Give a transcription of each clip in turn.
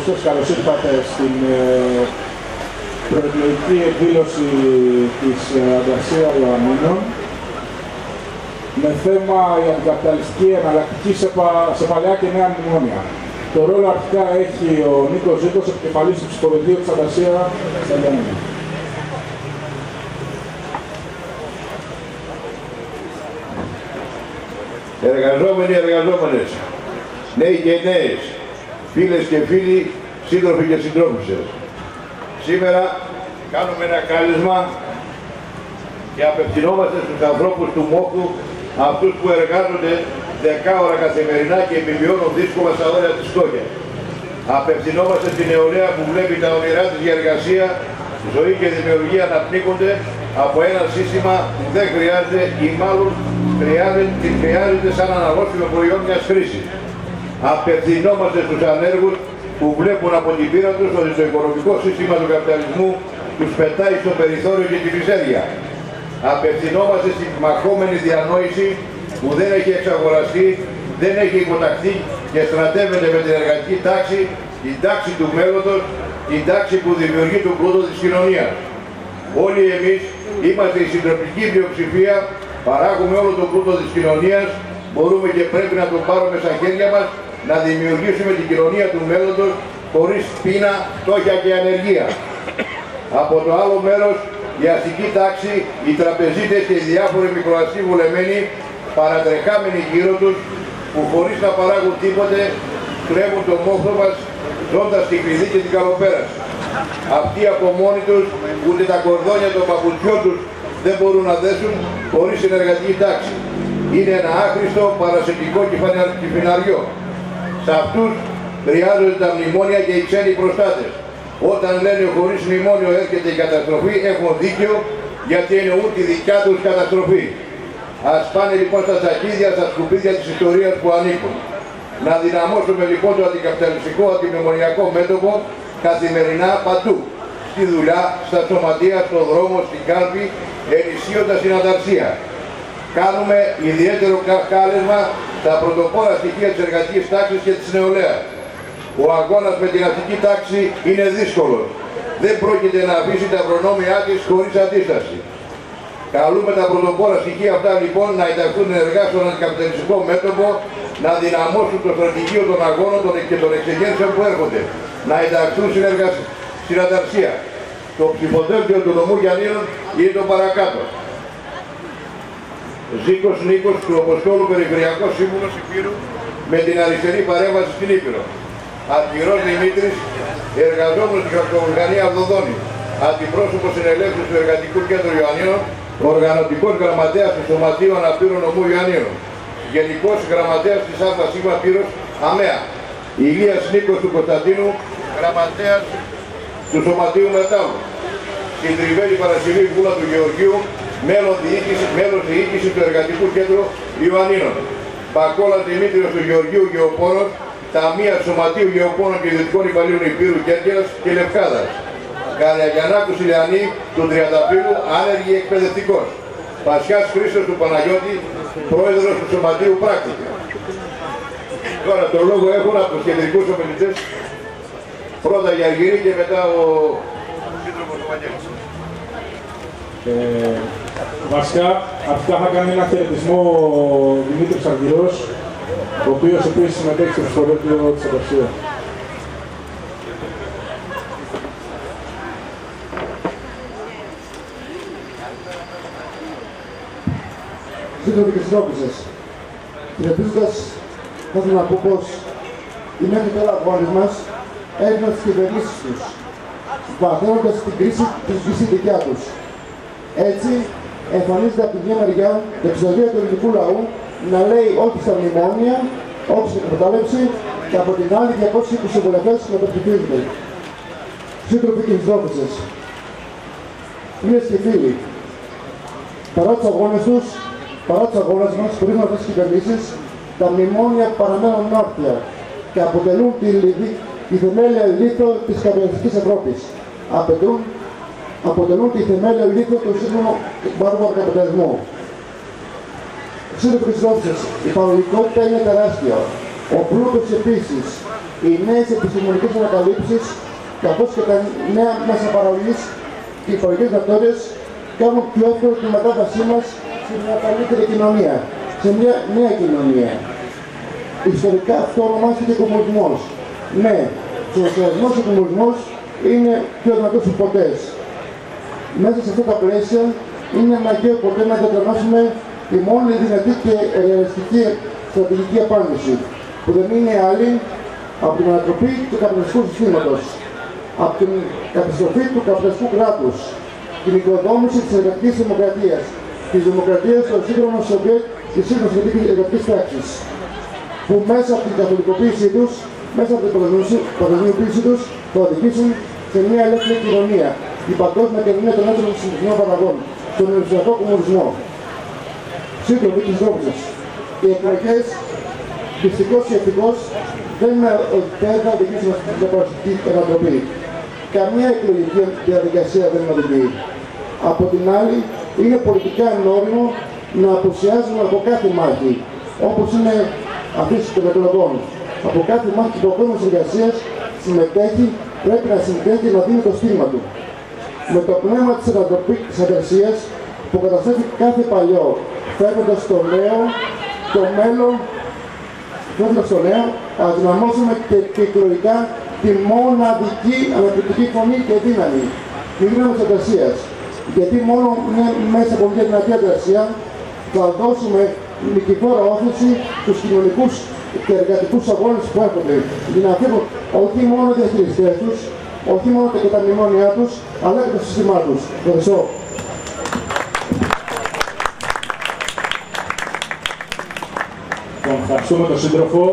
σας, καλώς ήρθατε στην προεκλογική εκδήλωση της Αντρασίας Ιωαννίνων με θέμα η αντικαπιταλιστική εναλλακτική σε παλιά και νέα μνημόνια. Το ρόλο αρχικά έχει ο Νίκος Ζήκος, επικεφαλής του ψηφοδελτίου της Αντρασίας Ιωαννίνων. Εργαζόμενοι, εργαζόμενες, νέοι και νέες, φίλες και φίλοι, σύντροφοι και συντρόφισσες. Σήμερα κάνουμε ένα κάλεσμα και απευθυνόμαστε στους ανθρώπους του Μόχθου, αυτούς που εργάζονται 10 ώρα καθημερινά και επιβιώνουν δύσκολα στα όρια της φτώχειας. Απευθυνόμαστε στην νεολαία που βλέπει τα όνειρά της για εργασία, ζωή και δημιουργία να πνίγονται από ένα σύστημα που δεν χρειάζεται ή μάλλον χρειάζεται σαν αναλώσιμο προϊόν μιας κρίσης. Απευθυνόμαστε στους ανέργους που βλέπουν από την πείρα τους ότι το οικονομικό σύστημα του καπιταλισμού τους πετάει στο περιθώριο και τη μιζέρια. Απευθυνόμαστε στην μαχόμενη διανόηση που δεν έχει εξαγοραστεί, δεν έχει υποταχθεί και στρατεύεται με την εργατική τάξη, την τάξη του μέλλοντος, την τάξη που δημιουργεί τον πλούτο της κοινωνίας. Όλοι εμείς είμαστε η συντροπική πλειοψηφία, παράγουμε όλο τον πλούτο της κοινωνίας, μπορούμε και πρέπει να το πάρουμε στα χέρια μας, να δημιουργήσουμε την κοινωνία του μέλλοντος χωρίς πείνα, φτώχεια και ανεργία. Από το άλλο μέρος, η αστική τάξη, οι τραπεζίτες και οι διάφοροι μικροαστοί βουλεμένοι, παρατρεχάμενοι γύρω τους, που χωρίς να παράγουν τίποτε, κλέβουν τον μόχθο μας, ζώντας την κλειδί και την καλοπέραση. Αυτοί από μόνοι τους, ούτε τα κορδόνια των παπουτσιών τους δεν μπορούν να δέσουν χωρίς την εργατική τάξη. Είναι ένα άχρηστο παρασιτικό κυφιναριό. Σε αυτούς χρειάζονται τα μνημόνια και οι ξένοι προστάτες. Όταν λένε χωρίς μνημόνιο έρχεται η καταστροφή, έχουν δίκιο, γιατί εννοούν τη δικιά τους καταστροφή. Ας πάνε λοιπόν στα σακίδια, στα σκουπίδια της ιστορίας που ανήκουν. Να δυναμώσουμε λοιπόν το αντικαπιταλιστικό, αντιμνημονιακό μέτωπο καθημερινά παντού. Στη δουλειά, στα σωματεία, στον δρόμο, στην κάλπη, ενισχύοντας την ανταρσία. Κάνουμε ιδιαίτερο κάλεσμα στα πρωτοπόρα στοιχεία της εργατικής τάξης και της νεολαίας. Ο αγώνας με την αστική τάξη είναι δύσκολος. Δεν πρόκειται να αφήσει τα προνόμια της χωρίς αντίσταση. Καλούμε τα πρωτοπόρα στοιχεία αυτά λοιπόν να ενταχθούν ενεργά στον αντικαπιταλιστικό μέτωπο, να δυναμώσουν το στρατηγείο των αγώνων και των εξεγέρσεων που έρχονται, να ενταχθούν στην ανταρσία. Το ψηφοδέλτιο του νομού Γιαννίνων είναι το παρακάτω. Ζήκος Νίκος του Αποστόλου Περιφερειακός Σύμβουλος Υπήρου με την αριστερή παρέμβαση στην Ήπειρο. Αρχηρός Δημήτρης, εργαζόμενος στην Χαρτοβουλγανία Αυδοδόνη. Αντιπρόσωπος συνελεύσεως του Εργατικού Κέντρου Ιωαννίνων, οργανωτικός γραμματέας του Σωματείου Αναπήρων Νομού Ιωαννίνων. Γενικός γραμματέας της ΑΣ Πύρος ΑΜΕΑ. Ηλίας Νίκος του Κωνσταντίνου, γραμματέας του Σωματείου Μετάλλου. Συντριβέλη Παρασκευή Βούλα του Γεωργίου, μέλος διοίκηση του Εργατικού Κέντρου Ιωαννίνων. Πακόλας Δημήτριος του Γεωργίου Γεωπόνος, Ταμεία Σωματείου Γεωπόνων και Ιδιωτικών Υπαλλήλων Υπήρου Κέρκυρας και Λευκάδας. Καριαγιαννάκου Ηλιανή του Τριανταφύλου, άνεργη εκπαιδευτικός. Πασιάς Χρήστος του Παναγιώτη, πρόεδρος του Σωματείου Πράκτικα. Τώρα το λόγο έχουν από τους κεντρικούς ομιλητές, πρώτα η Αργυρή και μετά ο σύντροφος του Βαγγέλης. Βασικά, αρχικά θα κάνει ένα χαιρετισμό ο Δημήτρης Αργυρός, ο οποίος επίσης συμμετέχει στο ψηφοδέλτιο της Αντρασίας. Σύντροφοι και συντρόφισσες, χαιρετίζοντας, θα ήθελα να πω πως οι μέχρι τώρα αγώνες μας έγιναν στις κυβερνήσεις τους, βαθαίνοντας την κρίση δικιά τους. Έτσι, εμφανίζεται από τη μια μεριά το εξωτερικό του ελληνικού λαού να λέει όχι στα μνημόνια, όχι στην εκμετάλλευση και από την άλλη 220 βουλευτές να το ψηφίζονται. Σύντροφοι και συντρόφισσες, φίλες και φίλοι, παρά τους αγώνες μας, χωρίς αυτές τις κυβερνήσεις, τα μνημόνια παραμένουν άρτια και αποτελούν τη θεμέλια λίθο της καπιταλιστικής Ευρώπης. Αποτελούν τη θεμέλια λίθο του σύγχρονου βάρβαρου καπιταλισμού. Σύντροφοι και συντρόφισσες, η παραγωγικότητα είναι τεράστια. Ο πλούτος επίσης. Οι νέες επιστημονικές ανακαλύψεις, καθώς και τα νέα μέσα παραγωγής και οι παραγωγικές δυνατότητες κάνουν πιο εύκολη τη μετάβασή μας σε μια καλύτερη κοινωνία, σε μια νέα κοινωνία. Ιστορικά αυτό ονομάστηκε κομμουνισμός. Ναι, ο σοσιαλισμός και ο κομμουνισμός είναι πιο δυνατός από ποτέ. Μέσα σε αυτά τα πλαίσια είναι αναγκαίο ποτέ να διατρανώσουμε τη μόνη δυνατή και ρεαλιστική στρατηγική απάντηση, που δεν είναι άλλη από την ανατροπή του καπιταλιστικού συστήματος, από την καταστροφή του καπιταλιστικού κράτους, την οικοδόμηση της εργατικής δημοκρατίας, της δημοκρατίας των σύγχρονων Σοβιέτ της σύγχρονης εργατικής τάξης, που μέσα από την καθολικοποίησή τους, μέσα από την παγκοσμιοποίησή τους, θα οδηγήσουν σε μια ελεύθερη κοινωνία, την παγκόσμια κοινωνία των έντονων συντηρητικών παραγών, τον ενωσιακό κομμουνισμό. Σύντροφοι της Δόξης. Οι εκλογές, δυστυχώς και ευτυχώς, δεν θα οδηγήσουν στην διαφορετική ανατροπή. Καμία εκλογική διαδικασία δεν οδηγεί. Από την άλλη, είναι πολιτικά νόμιμο να απουσιάζουμε από κάθε μάχη, όπως είναι αυτή των εκλογών. Από κάθε μάχη του κόσμου εργασίας συμμετέχει, πρέπει να συμμετέχει και να δίνει το στίγμα του. Με το πνεύμα της ανταρσίας που καταστρέφει κάθε παλιό, φέρνοντας το νέο, το μέλλον, φέρνοντας το νέο, αδυναμώσουμε και κυκλοϊκά τη μοναδική αναπτυκτική φωνή και δύναμη, τη δύναμη της ανταρσίας. Γιατί μόνο μέσα από μια δυνατή ανταρσία θα δώσουμε νικηφόρα όθηση στους κοινωνικούς και εργατικούς αγώνες που έρχονται, για να φύγουν όχι μόνο οι διαχειριστές τους, όχι μόνο και τα μνημόνια τους, αλλά και το σύστημά τους. Ευχαριστώ. Ευχαριστούμε τον σύντροφο.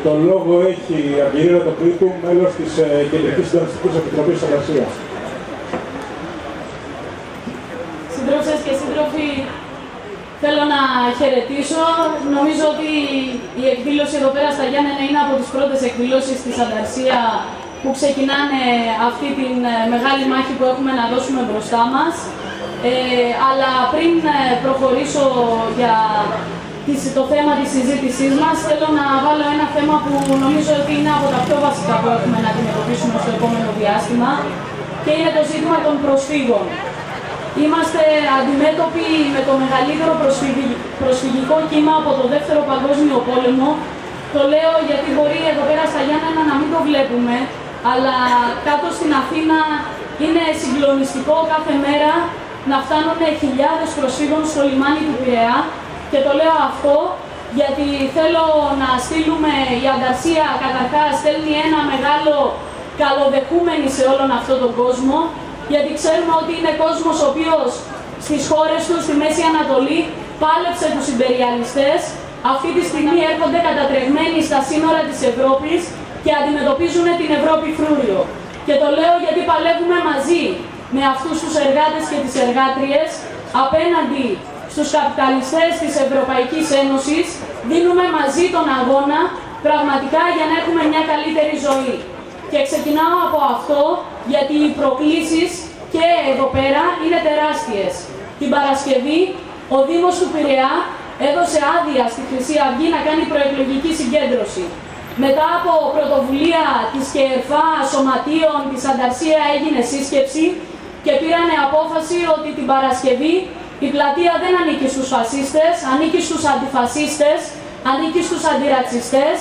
Το λόγο έχει η Αργυρίδα Τοκλήτου, μέλος της Κεντρικής Συντονιστικής Επιτροπής Εργασίας. Συντρόφισσες και σύντροφοι, θέλω να χαιρετήσω. Νομίζω ότι η εκδήλωση εδώ πέρα στα Γιάννενα είναι από τις πρώτες εκδηλώσεις της Ανταρσία που ξεκινάνε αυτή τη μεγάλη μάχη που έχουμε να δώσουμε μπροστά μας. Αλλά πριν προχωρήσω για το θέμα της συζήτησής μας, θέλω να βάλω ένα θέμα που νομίζω ότι είναι από τα πιο βασικά που έχουμε να αντιμετωπίσουμε στο επόμενο διάστημα και είναι το ζήτημα των προσφύγων. Είμαστε αντιμέτωποι με το μεγαλύτερο προσφυγικό κύμα από το Δεύτερο Παγκόσμιο Πόλεμο. Το λέω γιατί μπορεί εδώ πέρα στα Γιάννενα να μην το βλέπουμε, αλλά κάτω στην Αθήνα είναι συγκλονιστικό κάθε μέρα να φτάνουν χιλιάδες προσφύγων στο λιμάνι του Πειραιά. Και το λέω αυτό γιατί θέλω να στείλουμε, η Ανταρσία καταρχάς στέλνει ένα μεγάλο καλοδεχούμενη σε όλον αυτόν τον κόσμο, γιατί ξέρουμε ότι είναι κόσμος ο οποίος στις χώρες του, στη Μέση Ανατολή, πάλεψε τους ιμπεριαλιστές. Αυτή τη στιγμή έρχονται κατατρεγμένοι στα σύνορα της Ευρώπης και αντιμετωπίζουν την Ευρώπη φρούριο. Και το λέω γιατί παλεύουμε μαζί με αυτούς τους εργάτες και τις εργάτριες απέναντι στους καπιταλιστές της Ευρωπαϊκής Ένωσης, δίνουμε μαζί τον αγώνα πραγματικά για να έχουμε μια καλύτερη ζωή. Και ξεκινάω από αυτό γιατί οι προκλήσεις και εδώ πέρα είναι τεράστιες. Την Παρασκευή ο Δήμος του Πειραιά έδωσε άδεια στη Χρυσή Αυγή να κάνει προεκλογική συγκέντρωση. Μετά από πρωτοβουλία της ΚΕΡΦΑ, σωματείων, της Ανταρσία έγινε σύσκεψη και πήρανε απόφαση ότι την Παρασκευή η πλατεία δεν ανήκει στους φασίστες, ανήκει στους αντιφασίστες, ανήκει στους αντιρατσιστές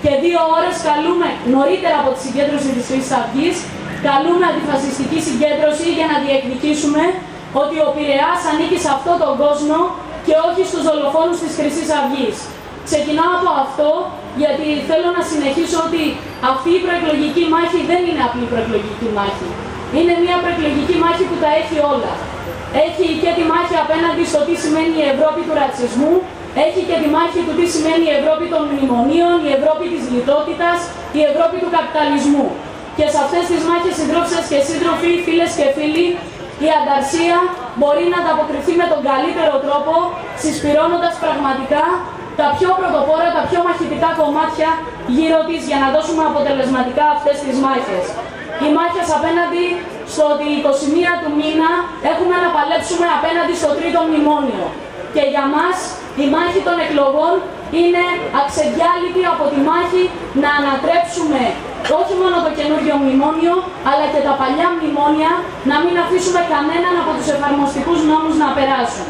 και 2 ώρες καλούμε, νωρίτερα από τη συγκέντρωση της Χρυσής Αυγής, καλούμε αντιφασιστική συγκέντρωση για να διεκδικήσουμε ότι ο Πειραιάς ανήκει σε αυτόν τον κόσμο και όχι στους δολοφόνους της Χρυσής Αυγής. Ξεκινάω από αυτό γιατί θέλω να συνεχίσω ότι αυτή η προεκλογική μάχη δεν είναι απλή προεκλογική μάχη. Είναι μια προεκλογική μάχη που τα έχει όλα. Έχει και τη μάχη απέναντι στο τι σημαίνει η Ευρώπη του ρατσισμού, έχει και τη μάχη του τι σημαίνει η Ευρώπη των μνημονίων, η Ευρώπη της λιτότητας, η Ευρώπη του καπιταλισμού. Και σε αυτές τις μάχες, συντρόφισσες και σύντροφοι, φίλες και φίλοι, η Ανταρσία μπορεί να ανταποκριθεί με τον καλύτερο τρόπο, συσπυρώνοντας πραγματικά τα πιο πρωτοπόρα, τα πιο μαχητικά κομμάτια γύρω της για να δώσουμε αποτελεσματικά αυτές τις μάχες. Οι μάχες απέναντι στο ότι 21 του μήνα έχουμε να παλέψουμε απέναντι στο 3ο μνημόνιο. Και για μας η μάχη των εκλογών είναι αξεδιάλειπτη από τη μάχη να ανατρέψουμε όχι μόνο το καινούριο μνημόνιο, αλλά και τα παλιά μνημόνια, να μην αφήσουμε κανέναν από τους εφαρμοστικούς νόμους να περάσουν.